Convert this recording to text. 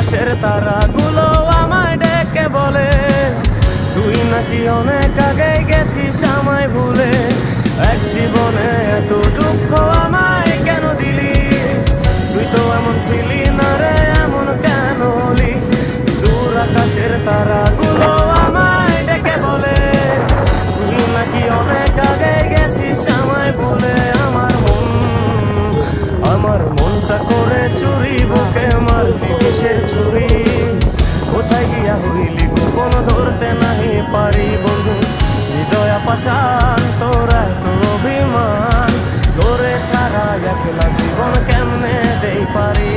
আকাশের তারাগুলো আমায় ডেকে বলে তুই নাকি অনেক আগে গেছিস আমায় ভুলে। এক জীবনে এত দুঃখ আমায় কেন দিলি, তুই তো এমন ছিলি না রে, এমন কেন হলি। দূর আকাশের তারাগুলো আমায় ডেকে বলে তুই নাকি অনেক আগে গেছিস আমায় ভুলে। আমার মনটা করে চুরি, বুকে মারলি বিষের ছুরি। কোথায় গিয়া হইলি গোপন ধরতে নাহি পারি বন্ধু। হৃদয় পাষাণ তোর এত অভিমান, তোরে ছাড়া একলা জীবন কেমনে দেই পারি।